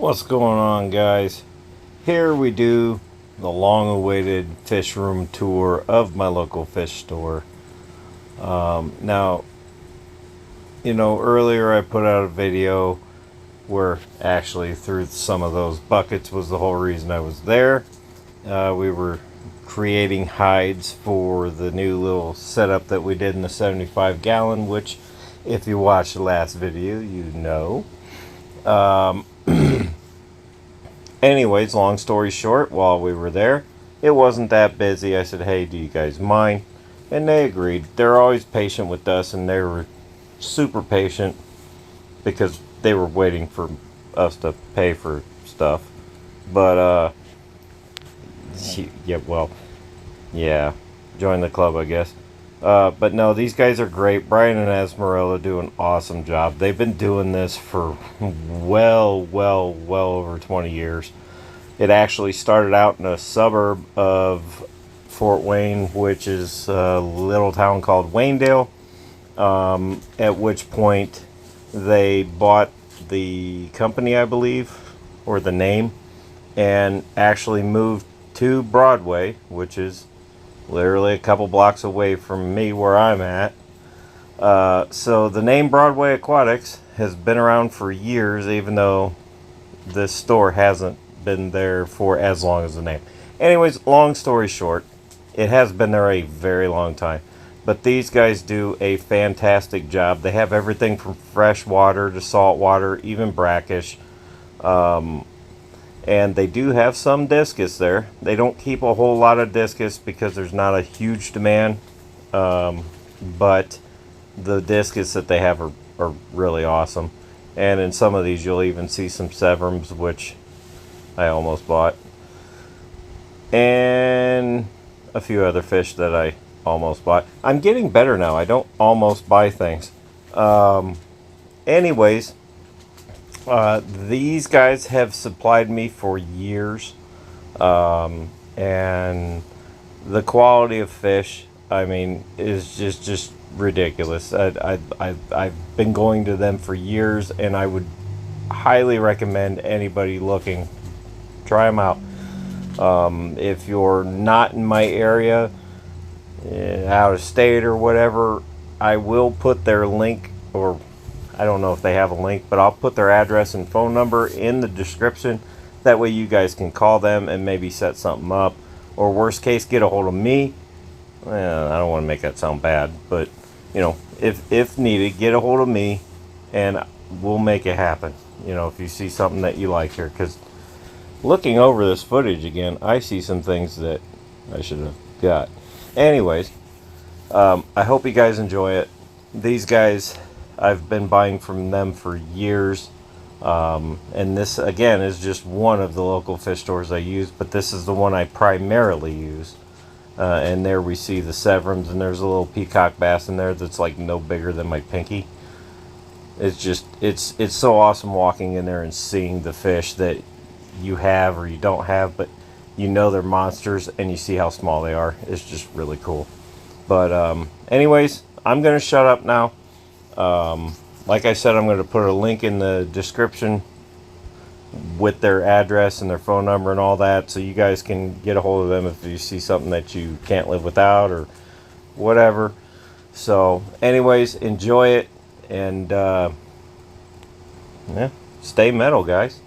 What's going on, guys? Here we do the long-awaited fish room tour of my local fish store. Now, earlier I put out a video where actually through some of those buckets was the whole reason I was there. We were creating hides for the new little setup that we did in the 75-gallon, which if you watched the last video, you know. Anyways, long story short, while we were there, it wasn't that busy. I said, hey, do you guys mind? And they agreed. They're always patient with us, and they were super patient because they were waiting for us to pay for stuff. But, yeah, join the club, I guess. But no, these guys are great. Brian and Esmeralda do an awesome job. They've been doing this for well over 20 years. It actually started out in a suburb of Fort Wayne, which is a little town called Waynedale, at which point they bought the company, I believe, or the name, and actually moved to Broadway, which is literally a couple blocks away from me where I'm at. So the name Broadway Aquatics has been around for years, even though this store hasn't been there for as long as the name. Anyways, long story short, it has been there a very long time. But these guys do a fantastic job. They have everything from fresh water to salt water, even brackish. And they do have some discus there. They don't keep a whole lot of discus because there's not a huge demand. But the discus that they have are really awesome. And in some of these you'll even see some severums, which I almost bought. And a few other fish that I almost bought. I'm getting better now. I don't almost buy things. Anyways. These guys have supplied me for years, and the quality of fish, I mean, is just ridiculous. I've been going to them for years, and I would highly recommend anybody looking, try them out. If you're not in my area, out of state or whatever, I will put their link, or I don't know if they have a link, but I'll put their address and phone number in the description. That way you guys can call them and maybe set something up. Or worst case, get a hold of me. Well, I don't want to make that sound bad, but if needed, get a hold of me and we'll make it happen. If you see something that you like here. Because looking over this footage again, I see some things that I should have got. Anyways, I hope you guys enjoy it. These guys, I've been buying from them for years, and this again is just one of the local fish stores I use, but this is the one I primarily use. And there we see the severums, and there's a little peacock bass in there that's like no bigger than my pinky. It's so awesome walking in there and seeing the fish that you have or you don't have, but they're monsters and you see how small they are. It's just really cool. But anyways, I'm gonna shut up now. Like I said, I'm going to put a link in the description with their address and their phone number and all that, so you guys can get a hold of them if you see something that you can't live without or whatever. So anyways, enjoy it, and yeah, stay metal, guys.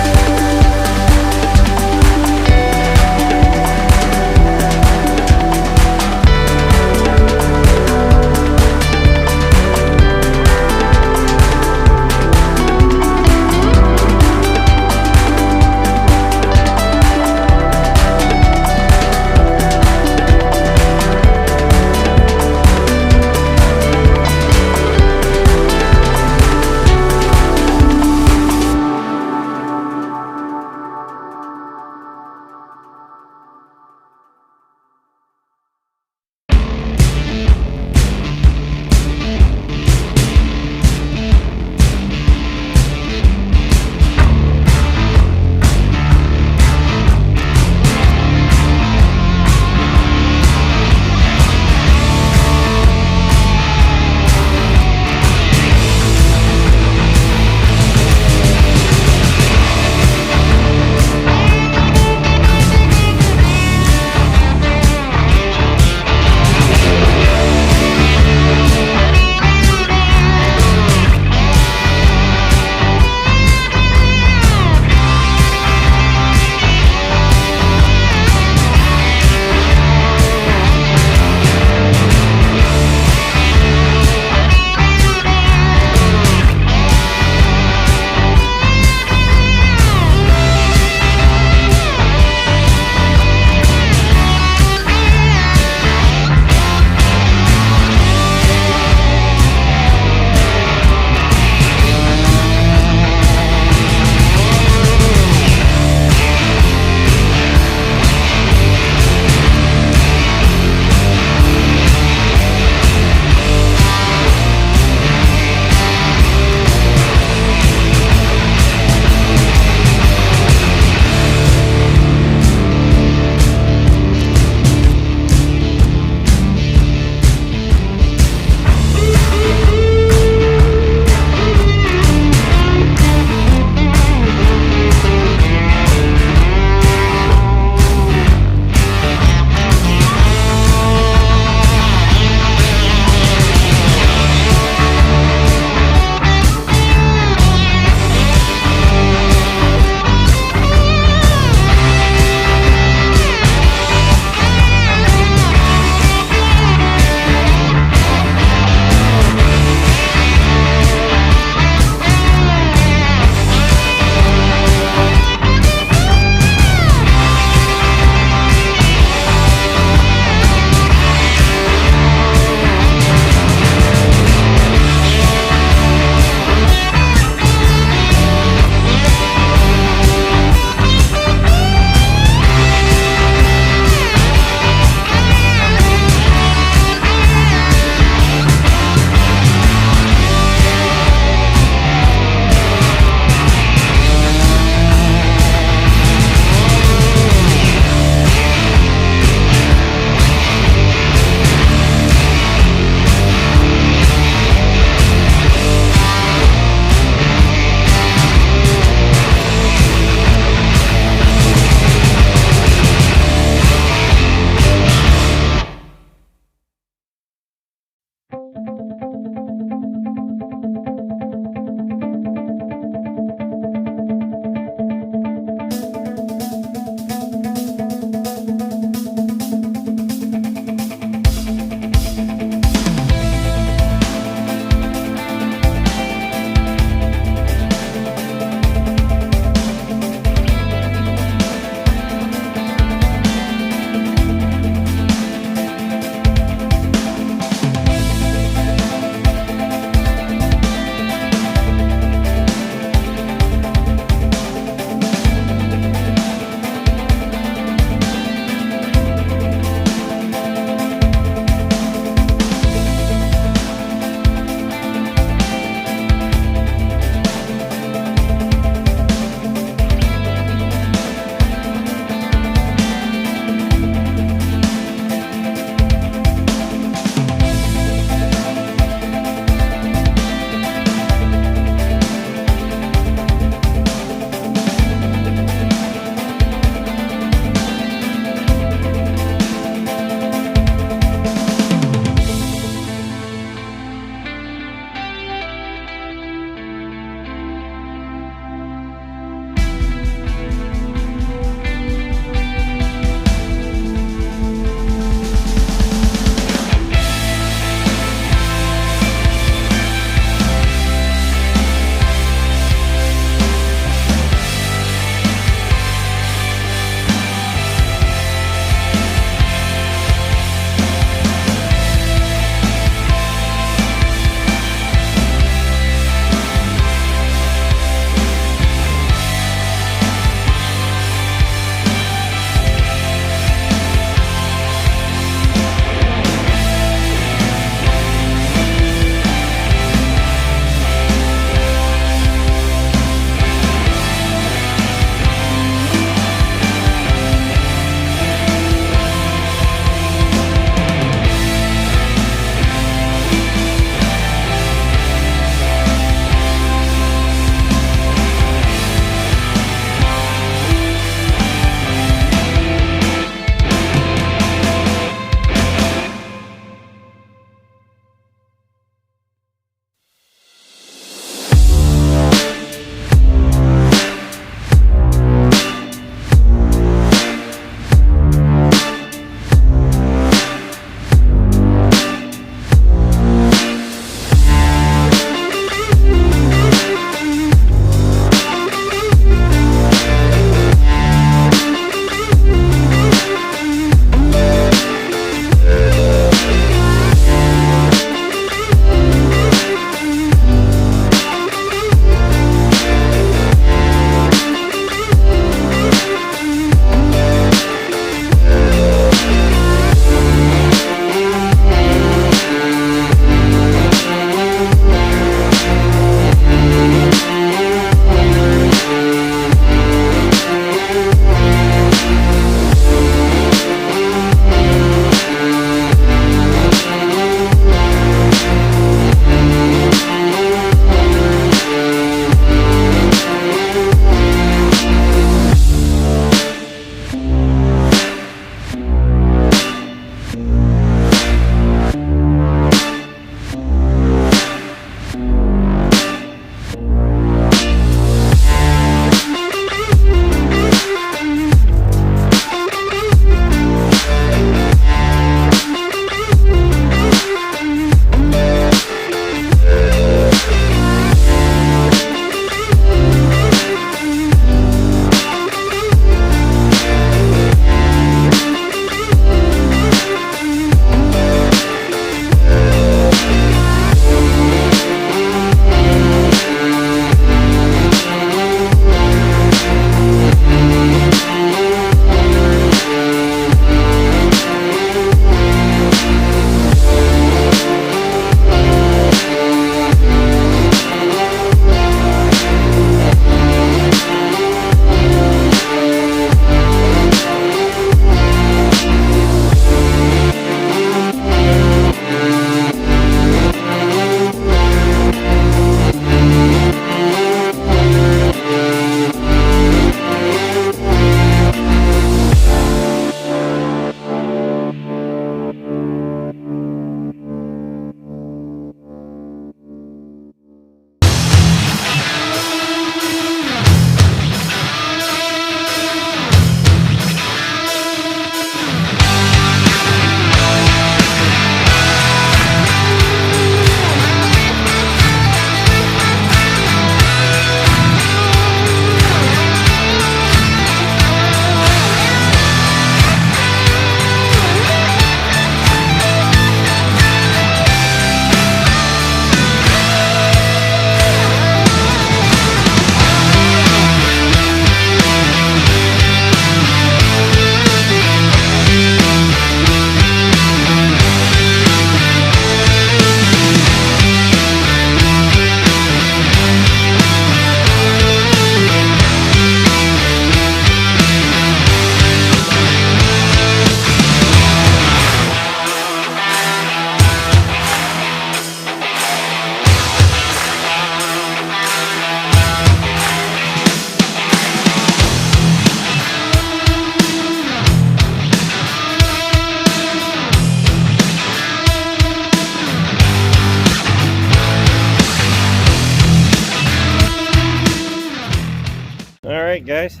guys,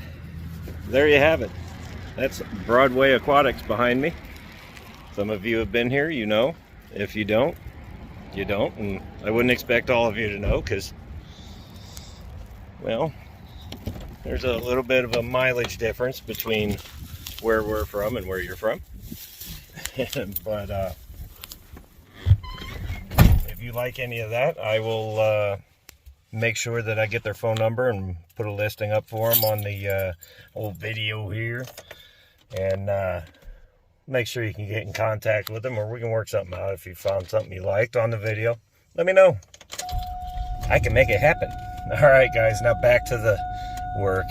there you have it. That's Broadway Aquatics behind me. Some of you have been here, you know. If you don't, you don't. And I wouldn't expect all of you to know because, well, there's a little bit of a mileage difference between where we're from and where you're from. But if you like any of that, I will make sure that I get their phone number and put a listing up for them on the old video here. And make sure you can get in contact with them, or we can work something out. If you found something you liked on the video, let me know. I can make it happen. All right, guys, now back to the work.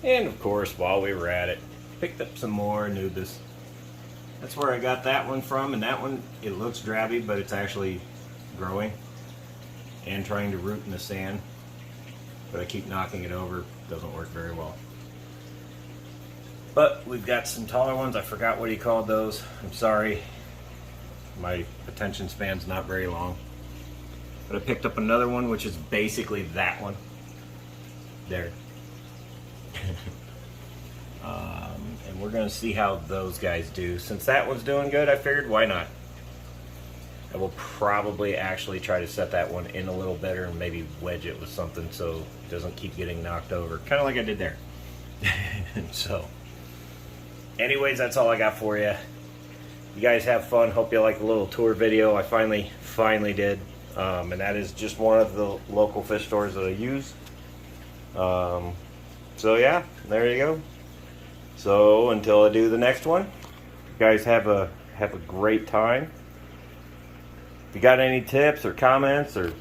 And of course, while we were at it, picked up some more Anubis. That's where I got that one from, and that one, it looks drabby, but it's actually growing and trying to root in the sand. But I keep knocking it over. Doesn't work very well. But we've got some taller ones. I forgot what he called those. I'm sorry. My attention span's not very long. But I picked up another one, which is basically that one. There. And we're going to see how those guys do. Since that one's doing good, I figured, why not? I will probably actually try to set that one in a little better and maybe wedge it with something so it doesn't keep getting knocked over. Kind of like I did there. So, anyways, that's all I got for you. You guys have fun. Hope you like the little tour video. I finally did. And that is just one of the local fish stores that I use. So yeah, there you go. So until I do the next one, you guys have a great time. If you got any tips or comments, or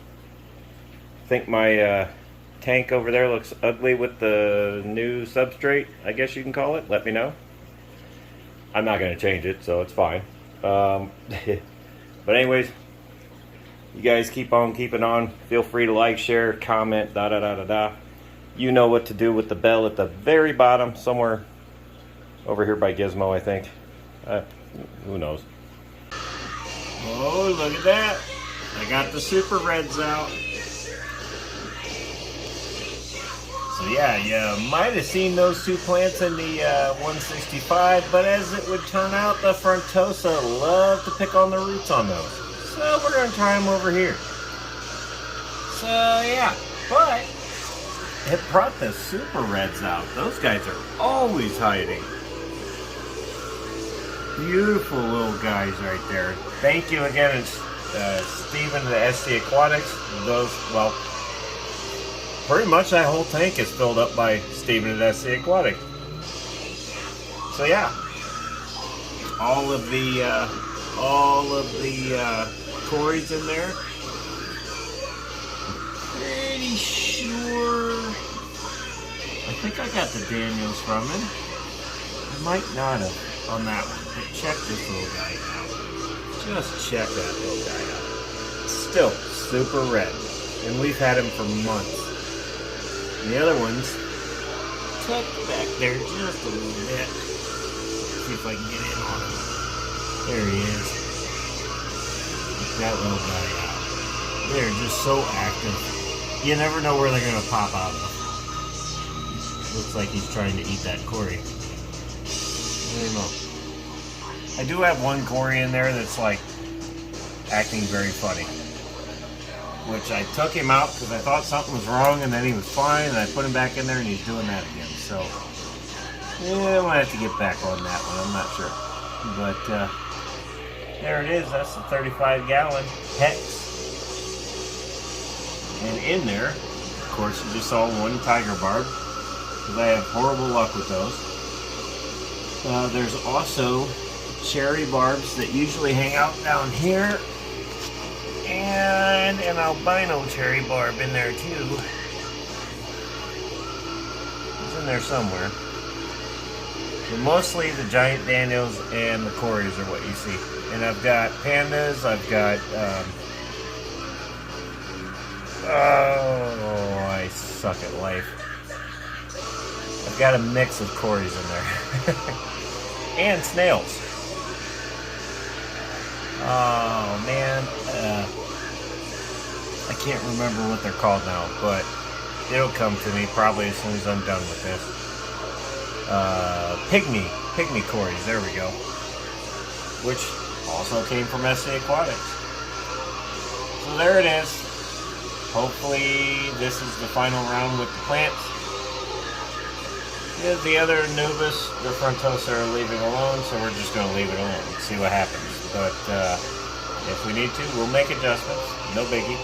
think my tank over there looks ugly with the new substrate, I guess you can call it, let me know. I'm not going to change it, so it's fine. But anyways, you guys keep on keeping on. Feel free to like, share, comment, da-da-da-da-da. You know what to do with the bell at the very bottom, somewhere over here by Gizmo, I think. Who knows? Oh, look at that. I got the super reds out. So yeah, you might have seen those two plants in the 165, but as it would turn out, the Frontosa love to pick on the roots on those. So we're going to try them over here. So yeah, but it brought the super reds out. Those guys are always hiding. Beautiful little guys right there. Thank you again, it's Steven of the SC Aquatics. Those, well, pretty much that whole tank is filled up by Steven of the SC Aquatics. So yeah, all of the Corys in there. Pretty sure. I think I got the Daniels from him. I might not have on that one. But check this little guy out. Just check that little guy out. Still super red. And we've had him for months. And the other ones tucked back there just a little bit. See if I can get in on him. There he is. Check that little guy out. They're just so active. You never know where they're going to pop out of. Looks like he's trying to eat that Cory. I don't know. I do have one Cory in there that's like acting very funny. Which I took him out because I thought something was wrong, and then he was fine, and I put him back in there and he's doing that again. So, yeah, I might have to get back on that one. I'm not sure. But, there it is. That's the 35-gallon Hex. And in there, of course, you just saw one tiger barb, because I have horrible luck with those. There's also cherry barbs that usually hang out down here, and an albino cherry barb in there too. It's in there somewhere. But mostly the giant Daniels and the Corys are what you see. And I've got pandas, I've got, oh, I suck at life. I've got a mix of Corys in there. And snails. Oh, man. I can't remember what they're called now, but It'll come to me probably as soon as I'm done with this. Pygmy Cories, there we go. Which also came from SA Aquatics. So there it is. Hopefully this is the final round with the plants. Yeah, the other Nubus, the Frontosa are leaving alone, so we're just going to leave it alone and see what happens. But if we need to, we'll make adjustments. No biggie.